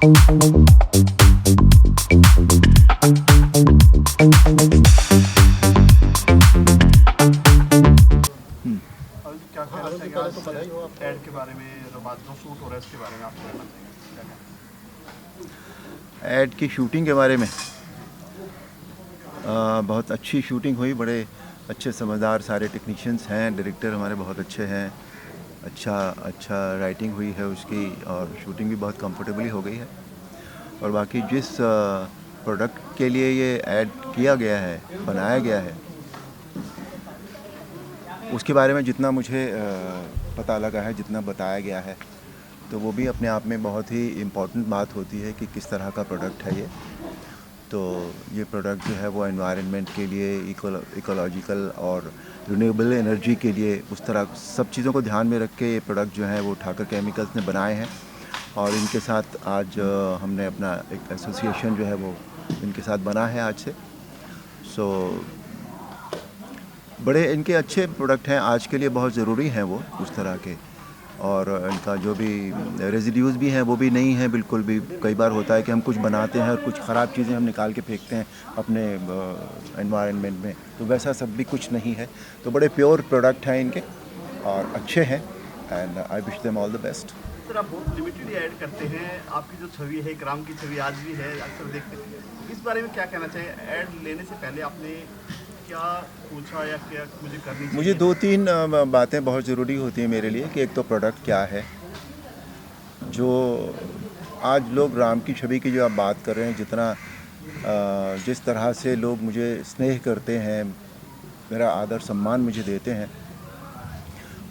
और क्या कहना चाहिए आज ऐड के बारे में, जो शूट हो रहा है इसके बारे में आप कहना चाहिए क्या कहना ऐड की शूटिंग के बारे में बहुत अच्छी शूटिंग हुई। बड़े अच्छे समझदार सारे टेक्नीशियंस हैं, डायरेक्टर हमारे बहुत अच्छे हैं। अच्छा राइटिंग हुई है उसकी, और शूटिंग भी बहुत कंफर्टेबली हो गई है। और बाकी जिस प्रोडक्ट के लिए ये ऐड किया गया है, बनाया गया है, उसके बारे में जितना मुझे पता लगा है, जितना बताया गया है, तो वो भी अपने आप में बहुत ही इम्पॉर्टेंट बात होती है कि किस तरह का प्रोडक्ट है ये। तो ये प्रोडक्ट जो है वो एनवायरनमेंट के लिए, इकोलॉजिकल और रिन्यूएबल एनर्जी के लिए, उस तरह सब चीज़ों को ध्यान में रख के ये प्रोडक्ट जो है वो ठाकर केमिकल्स ने बनाए हैं। और इनके साथ आज हमने अपना एक एसोसिएशन जो है वो इनके साथ बना है आज से। सो बड़े इनके अच्छे प्रोडक्ट हैं, आज के लिए बहुत ज़रूरी हैं वो उस तरह के। और इनका जो भी रेजिड्यूज़ भी हैं वो भी नहीं है बिल्कुल भी। कई बार होता है कि हम कुछ बनाते हैं और कुछ ख़राब चीज़ें हम निकाल के फेंकते हैं अपने एनवायरनमेंट में, तो वैसा सब भी कुछ नहीं है। तो बड़े प्योर प्रोडक्ट हैं इनके और अच्छे हैं, and I wish them all the best. Sir, आप बहुत लिमिटेड ऐड करते हैं, आपकी जो छवि है, एक राम की छवि आज भी है, अक्सर देखते हैं। इस बारे में क्या कहना चाहिए? ऐड लेने से पहले आपने क्या पूछा या क्या मुझे करनी चाहिए? मुझे 2-3 बातें बहुत ज़रूरी होती हैं मेरे लिए कि एक तो प्रोडक्ट क्या है। जो आज लोग राम की छवि की जो आप बात कर रहे हैं, जिस तरह से लोग मुझे स्नेह करते हैं, मेरा आदर सम्मान मुझे देते हैं,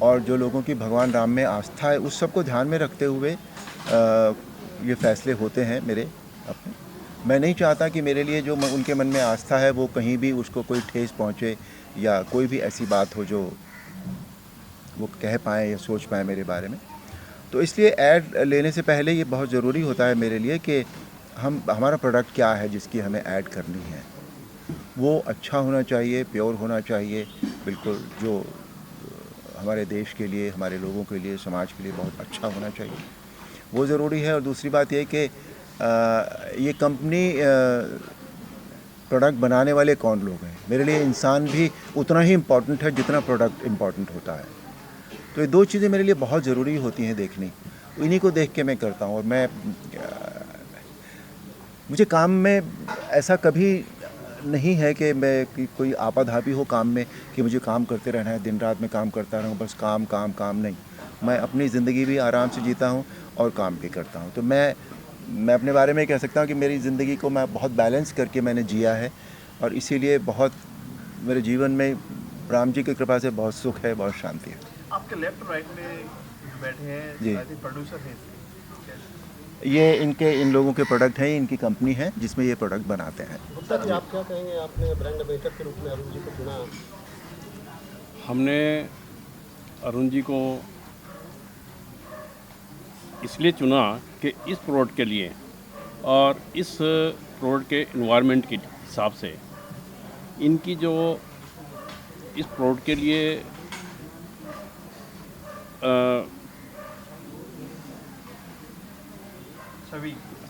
और जो लोगों की भगवान राम में आस्था है, उस सब को ध्यान में रखते हुए ये फ़ैसले होते हैं मेरे अपने। मैं नहीं चाहता कि मेरे लिए जो उनके मन में आस्था है वो कहीं भी उसको कोई ठेस पहुँचे, या कोई भी ऐसी बात हो जो वो कह पाएँ या सोच पाएँ मेरे बारे में। तो इसलिए ऐड लेने से पहले ये बहुत ज़रूरी होता है मेरे लिए कि हमारा प्रोडक्ट क्या है जिसकी हमें ऐड करनी है। वो अच्छा होना चाहिए, प्योर होना चाहिए, बिल्कुल जो हमारे देश के लिए, हमारे लोगों के लिए, समाज के लिए बहुत अच्छा होना चाहिए, वो ज़रूरी है। और दूसरी बात ये कि ये कंपनी प्रोडक्ट बनाने वाले कौन लोग हैं। मेरे लिए इंसान भी उतना ही इम्पोर्टेंट है जितना प्रोडक्ट इम्पोर्टेंट होता है। तो ये दो चीज़ें मेरे लिए बहुत ज़रूरी होती हैं देखनी, तो इन्हीं को देख के मैं करता हूँ। और मुझे काम में ऐसा कभी नहीं है कि मैं कोई आपाधापी हो काम में कि मुझे काम करते रहना है, दिन रात में काम करता रहूँ, बस काम काम काम। नहीं, मैं अपनी ज़िंदगी भी आराम से जीता हूँ और काम भी करता हूँ। तो मैं अपने बारे में कह सकता हूँ कि मेरी ज़िंदगी को मैं बहुत बैलेंस करके मैंने जिया है, और इसीलिए बहुत मेरे जीवन में राम जी की कृपा से बहुत सुख है, बहुत शांति है। आपके लेफ्ट राइट में बैठे हैं जी, प्रोड्यूसर हैं, ये इन लोगों के प्रोडक्ट हैं, इनकी कंपनी है जिसमें ये प्रोडक्ट बनाते हैं। गुप्ता जी, आप क्या कहेंगे? आपने ब्रांड एम्बेसडर के रूप में अरुण जी को चुना। हमने अरुण जी को इसलिए चुना कि इस प्रोडक्ट के लिए और इस प्रोडक्ट के एनवायरनमेंट के हिसाब से इनकी जो इस प्रोडक्ट के लिए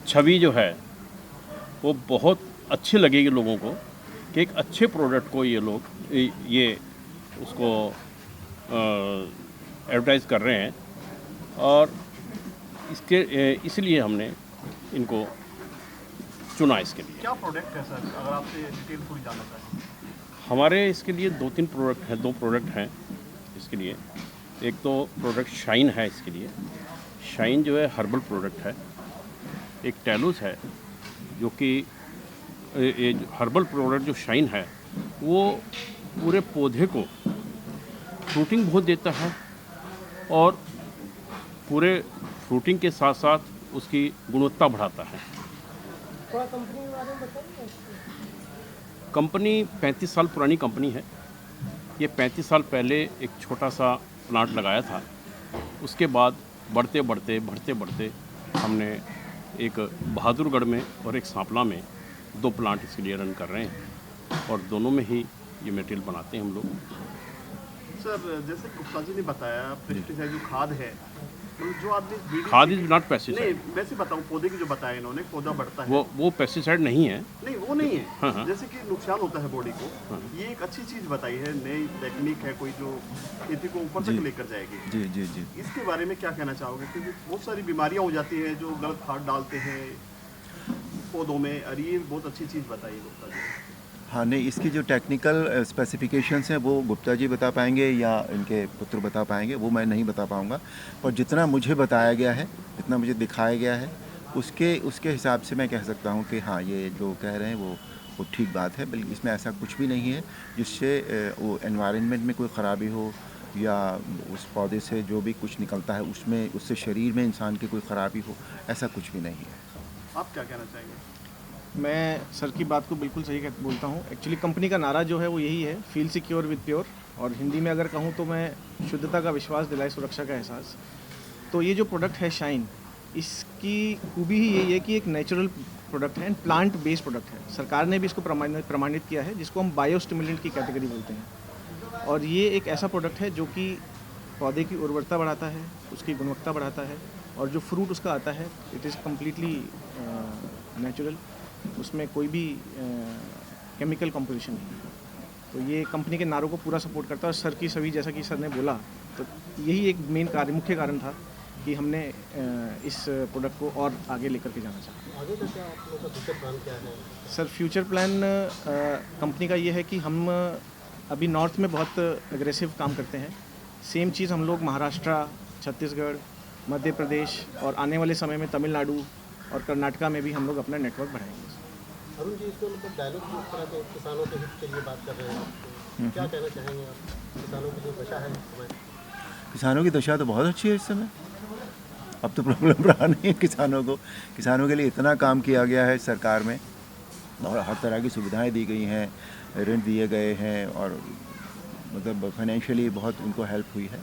छवि जो है वो बहुत अच्छी लगेगी लोगों को, कि एक अच्छे प्रोडक्ट को ये लोग ये उसको एडवर्टाइज़ कर रहे हैं। और इसलिए हमने इनको चुना इसके लिए। क्या प्रोडक्ट है सर, अगर आपसे डिटेल पूरी जानना चाहें? हमारे इसके लिए 2-3 प्रोडक्ट हैं, 2 प्रोडक्ट हैं इसके लिए। एक तो प्रोडक्ट शाइन है इसके लिए। शाइन जो है हर्बल प्रोडक्ट है। एक टैलूस है जो कि हर्बल प्रोडक्ट जो शाइन है वो पूरे पौधे को फ्रूटिंग बहुत देता है, और पूरे फ्रूटिंग के साथ साथ उसकी गुणवत्ता बढ़ाता है। थोड़ा कंपनी के बारे में बताइए। कंपनी 35 साल पुरानी कंपनी है। ये 35 साल पहले एक छोटा सा प्लांट लगाया था। उसके बाद बढ़ते बढ़ते हमने एक बहादुरगढ़ में और एक सांपला में 2 प्लांट इसके लिए रन कर रहे हैं, और दोनों में ही ये मटेरियल बनाते हैं हम लोग। सर, जैसे गुप्ता जी ने बताया, पेस्टिसाइड जो खाद है मतलब जो आदमी बीड़ी खाद इज नॉट नहीं, पेस्टिसाइड। वैसे बताऊं, पौधे की जो बताया इन्होंने, पौधा बढ़ता है, वो पेस्टिसाइड नहीं है। नहीं वो नहीं है। हाँ, हाँ। जैसे कि नुकसान होता है बॉडी को, ये एक अच्छी चीज बताई है, नई टेक्निक है कोई जो खेती को ऊपर तक जी। लेकर जाएगी। जी जी जी। इसके बारे में क्या कहना चाहोगे? क्योंकि बहुत सारी बीमारियां हो जाती हैं जो गलत खाद डालते हैं पौधों में, और ये बहुत अच्छी चीज बताई है गुप्ता जी। हाँ नहीं, इसकी जो टेक्निकल स्पेसिफिकेशंस हैं वो गुप्ता जी बता पाएंगे या इनके पुत्र बता पाएंगे, वो मैं नहीं बता पाऊँगा। और जितना मुझे बताया गया है, जितना मुझे दिखाया गया है, उसके हिसाब से मैं कह सकता हूँ कि हाँ, ये जो कह रहे हैं वो ठीक बात है। बल्कि इसमें ऐसा कुछ भी नहीं है जिससे वो एनवायरनमेंट में कोई ख़राबी हो या उस पौधे से जो भी कुछ निकलता है उससे शरीर में इंसान की कोई ख़राबी हो, ऐसा कुछ भी नहीं है। आप क्या कहना चाहेंगे? मैं सर की बात को बिल्कुल सही बोलता हूँ। एक्चुअली कंपनी का नारा जो है वो यही है, फील सिक्योर विद प्योर। और हिंदी में अगर कहूँ तो मैं शुद्धता का विश्वास दिलाए सुरक्षा का एहसास। तो ये जो प्रोडक्ट है शाइन, इसकी खूबी ही यही है कि एक नेचुरल प्रोडक्ट है एंड प्लांट बेस्ड प्रोडक्ट है। सरकार ने भी इसको प्रमाणित किया है, जिसको हम बायोस्टिमुलेंट की कैटेगरी बोलते हैं। और ये एक ऐसा प्रोडक्ट है जो कि पौधे की उर्वरता बढ़ाता है, उसकी गुणवत्ता बढ़ाता है, और जो फ्रूट उसका आता है इट इज़ कम्प्लीटली नेचुरल, उसमें कोई भी केमिकल कंपोजिशन नहीं है। तो ये कंपनी के नारों को पूरा सपोर्ट करता है। और सर की सभी, जैसा कि सर ने बोला, तो यही एक मुख्य कारण था कि हमने इस प्रोडक्ट को और आगे लेकर के जाना चाहा। आगे का क्या आप लोगों का फ्यूचर प्लान क्या है? सर फ्यूचर प्लान कंपनी का ये है कि हम अभी नॉर्थ में बहुत एग्रेसिव काम करते हैं। सेम चीज़ हम लोग महाराष्ट्र, छत्तीसगढ़, मध्य प्रदेश और आने वाले समय में तमिलनाडु और कर्नाटका में भी हम लोग अपना नेटवर्क बढ़ाएंगे। अरुण जी, इसमें मतलब डायलॉग जिस तरह के किसानों के हित के लिए बात कर रहे हैं, तो क्या कहना चाहेंगे आप? किसानों की जो दशा है इस समय? किसानों की दशा तो बहुत अच्छी है इस समय। अब तो प्रॉब्लम रहा नहीं है किसानों को। किसानों के लिए इतना काम किया गया है सरकार में, और हर तरह की सुविधाएं दी गई हैं, ऋण दिए गए हैं, और मतलब फाइनेंशियली बहुत उनको हेल्प हुई है।